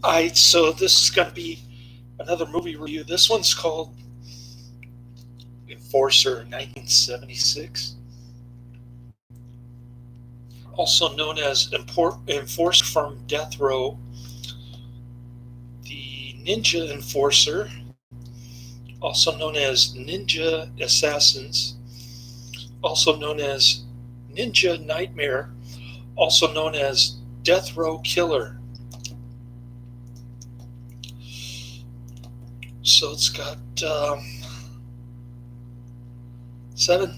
Alright, so this is going to be another movie review. This one's called Enforcer 1976, also known as Enforcer from Death Row, the Ninja Enforcer, also known as Ninja Assassins, also known as Ninja Nightmare, also known as Death Row Killer. So it's got seven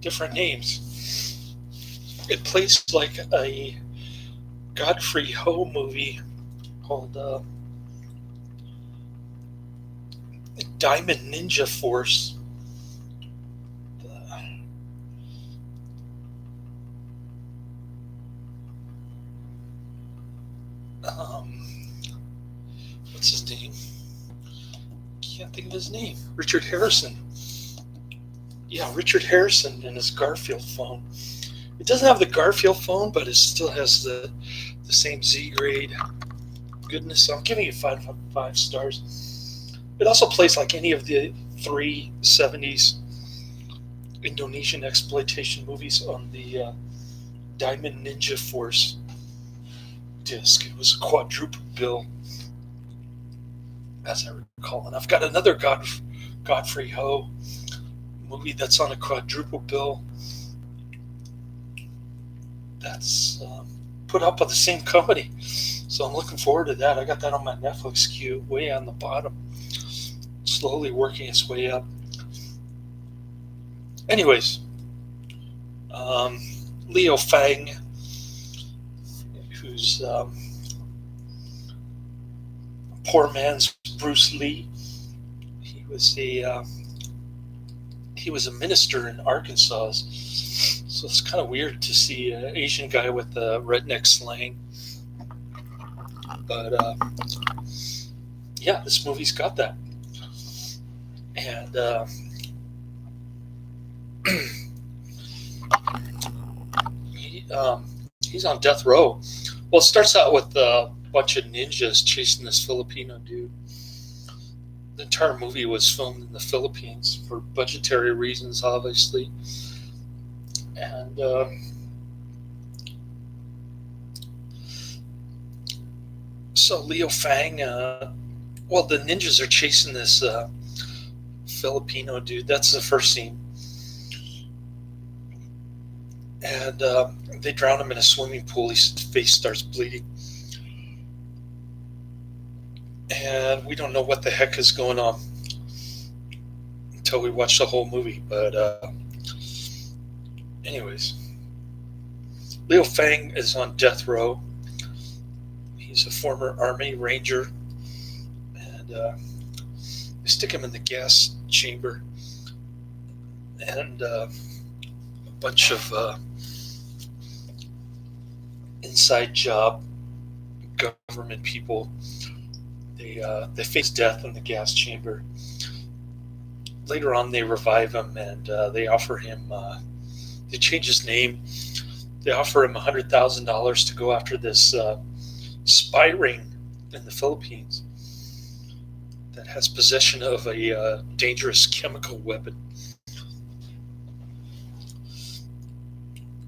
different names. It plays like a Godfrey Ho movie called Diamond Ninja Force. Um, what's his name? Can't think of his name. Richard Harrison. Yeah, Richard Harrison and his Garfield phone. It doesn't have the Garfield phone, but it still has the same Z grade goodness. So I'm giving it five stars. It also plays like any of the three '70s Indonesian exploitation movies on the Diamond Ninja Force disc. It was a quadruple bill, as I recall. And I've got another Godfrey Ho movie that's on a quadruple bill that's put up by the same company. So I'm looking forward to that. I got that on my Netflix queue, way on the bottom, slowly working its way up. Anyways, Leo Fang, who's poor man's Bruce Lee. He was a minister in Arkansas, so it's kind of weird to see an Asian guy with the redneck slang. But yeah, this movie's got that, and he's on death row. Well, it starts out with a bunch of ninjas chasing this Filipino dude. The entire movie was filmed in the Philippines for budgetary reasons, obviously. And so Leo Fang, well, the ninjas are chasing this Filipino dude. That's the first scene. And they drown him in a swimming pool. His face starts bleeding. And we don't know what the heck is going on until we watch the whole movie. But anyways, Leo Fang is on death row. He's a former Army Ranger, and they stick him in the gas chamber, and a bunch of inside job government people. They face death in the gas chamber. Later on, they revive him, and they offer him. They change his name. They offer him $100,000 to go after this spy ring in the Philippines that has possession of a dangerous chemical weapon.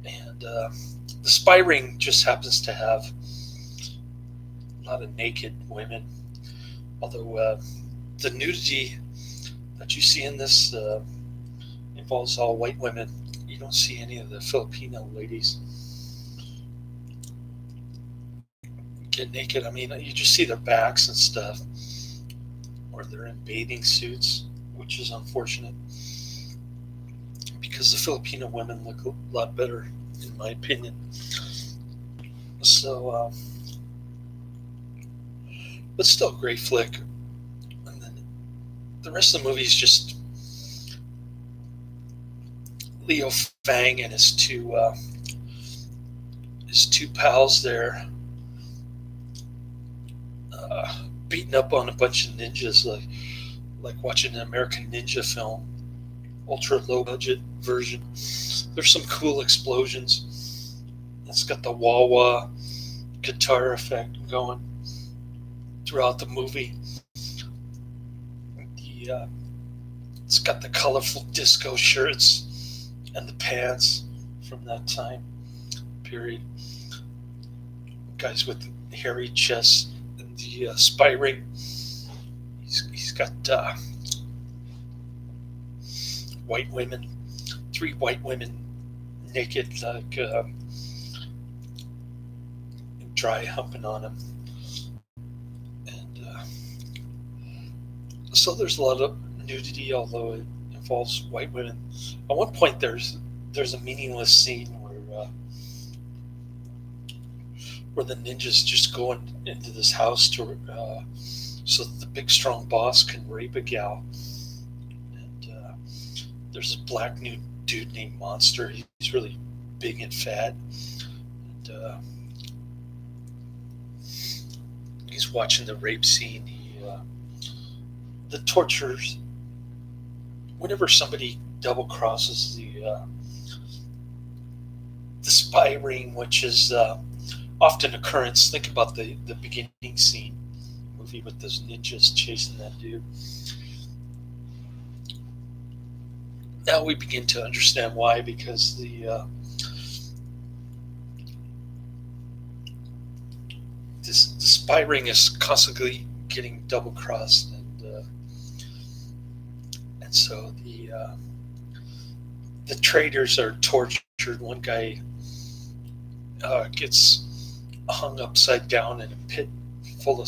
And the spy ring just happens to have a lot of naked women. Although the nudity that you see in this involves all white women, you don't see any of the Filipino ladies get naked. I mean, you just see their backs and stuff, or they're in bathing suits, which is unfortunate because the Filipino women look a lot better, in my opinion. So, but still a great flick. And then the rest of the movie is just Leo Fang and his two pals there beating up on a bunch of ninjas, like watching an American Ninja film, ultra low budget version. There's some cool explosions. It's got the wah wah guitar effect going. throughout the movie. It's got the colorful disco shirts and the pants from that time period. Guys with hairy chests and the spy ring. He's got white women, 3 white women naked, like dry humping on him. And so there's a lot of nudity, although it involves white women. At one point, there's a meaningless scene where the ninjas just go into this house to so that the big strong boss can rape a gal. And there's this black nude dude named Monster. He's really big and fat. And he's watching the rape scene. The tortures. Whenever somebody double crosses the spy ring, which is often occurrence. Think about the beginning scene movie with those ninjas chasing that dude. Now we begin to understand why, because the spy ring is constantly getting double crossed, and so the traitors are tortured. One guy gets hung upside down in a pit full of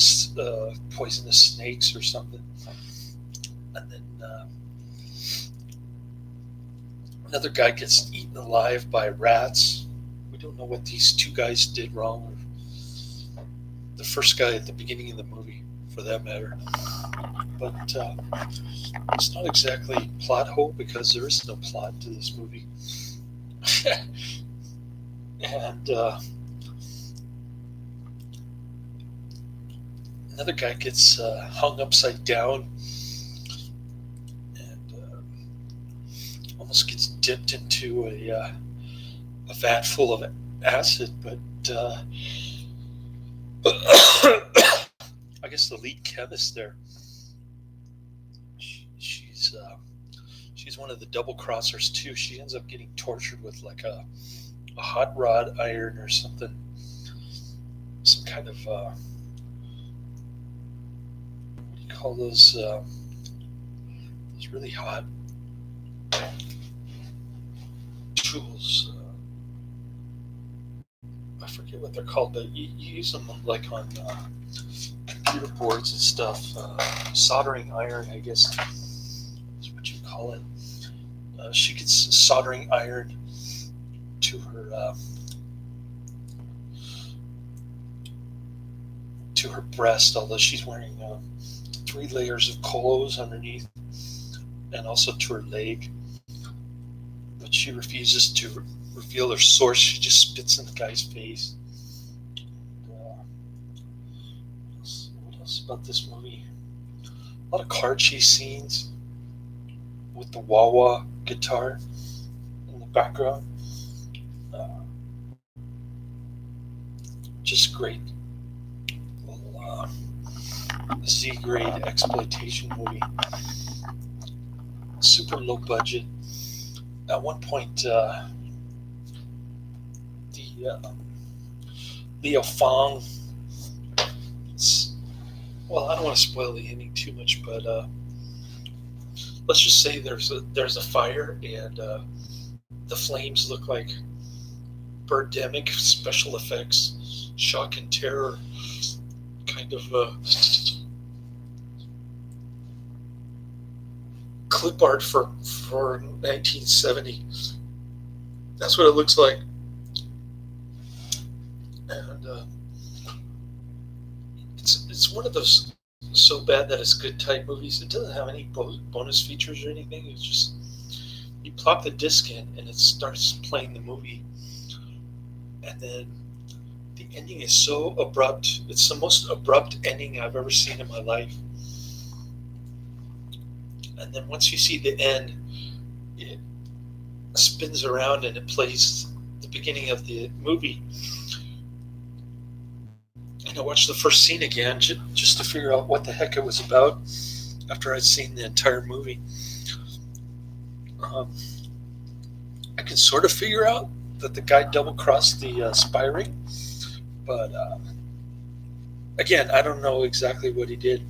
poisonous snakes or something, and then another guy gets eaten alive by rats. We don't know what these 2 guys did wrong, or the first guy at the beginning of the movie, for that matter. But it's not exactly plot hole, because there is no plot to this movie. And another guy gets hung upside down and almost gets dipped into a vat full of acid, but I guess the lead chemist there, she's one of the double crossers too. She ends up getting tortured with like a hot rod iron or something, some kind of what do you call those really hot tools? I forget what they're called, but you use them like on computer boards and stuff. Soldering iron, I guess, is what you call it. She gets soldering iron to her breast, although she's wearing 3 layers of clothes underneath, and also to her leg. But she refuses to reveal her source. She just spits in the guy's face. What else about this movie? A lot of car chase scenes with the wah-wah guitar in the background. Just great little Z-grade exploitation movie. Super low budget. At one point, Leo Fong. Well, I don't want to spoil the ending too much, but let's just say there's a fire, and the flames look like Birdemic special effects, shock and terror kind of clip art for 1970. That's what it looks like. And it's one of those so bad that it's good type movies. It doesn't have any bonus features or anything. It's just you plop the disc in and it starts playing the movie, and then the ending is so abrupt. It's the most abrupt ending I've ever seen in my life. And then once you see the end, it spins around and it plays the beginning of the movie. And I watched the first scene again just to figure out what the heck it was about after I'd seen the entire movie. Um, I can sort of figure out that the guy double crossed the spy ring, but again, I don't know exactly what he did.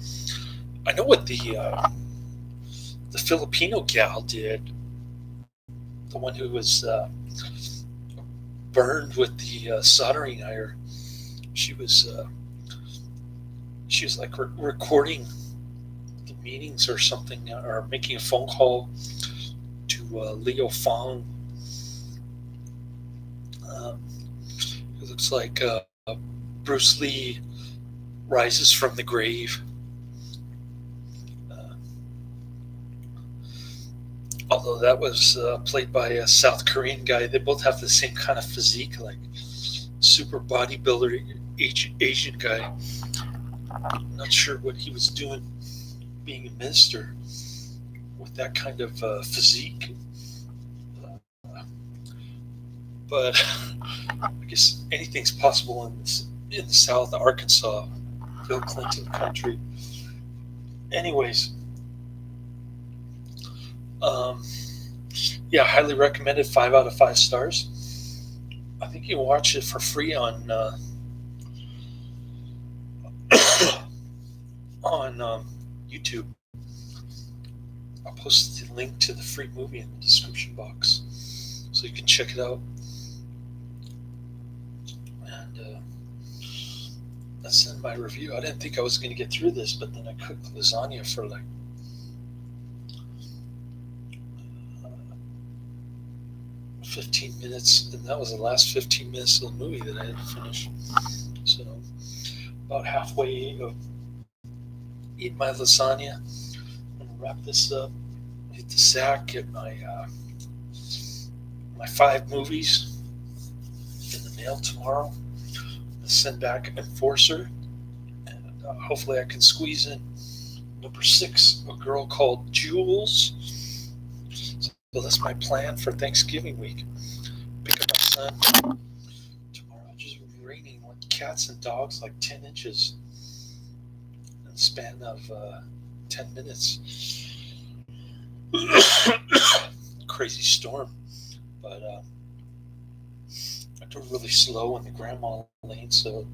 I know what the Filipino gal did, the one who was burned with the soldering iron. She was like recording the meetings or something, or making a phone call to Leo Fong. It looks like Bruce Lee rises from the grave. Although that was played by a South Korean guy. They both have the same kind of physique, like super bodybuilder Asian guy. I'm not sure what he was doing being a minister with that kind of physique. But I guess anything's possible in the South, Arkansas, Bill Clinton country. Anyways, yeah, highly recommended. 5 out of 5 stars. I think you can watch it for free on on YouTube. I'll post the link to the free movie in the description box, so you can check it out. And that's in my review. I didn't think I was going to get through this, but then I cooked lasagna for like 15 minutes, and that was the last 15 minutes of the movie that I had to finish. So about halfway of eating my lasagna. I'm gonna wrap this up, hit the sack, get my 5 movies in the mail tomorrow. I'm gonna send back Enforcer, and hopefully I can squeeze in number 6, A Girl Called Jules. So that's my plan for Thanksgiving week. Pick up my son tomorrow. Just raining like cats and dogs, like 10 inches in the span of 10 minutes. Crazy storm. But I drove really slow in the grandma lane, so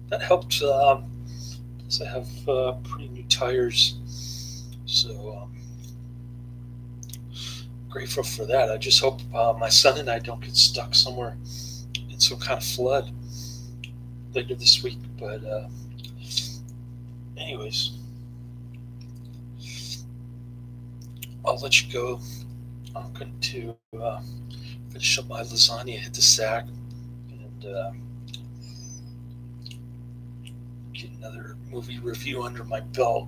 that helped. Because I have pretty new tires, so grateful for that. I just hope my son and I don't get stuck somewhere in some kind of flood later this week. But anyways, I'll let you go. I'm going to finish up my lasagna, hit the sack, and get another movie review under my belt.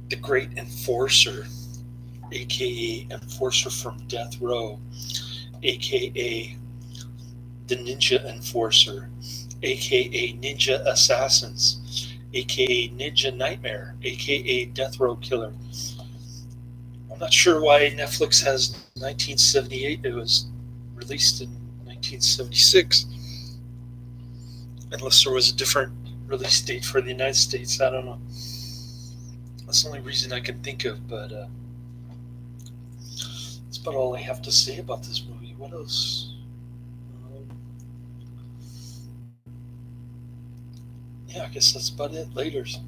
The Great Enforcer, aka Enforcer from Death Row, aka the Ninja Enforcer, aka Ninja Assassins, aka Ninja Nightmare, aka Death Row Killer. I'm not sure why Netflix has 1978. It was released in 1976. Unless there was a different release date for the United States. I don't know. That's the only reason I can think of, but that's about all I have to say about this movie. What else? Yeah, I guess that's about it. Laters.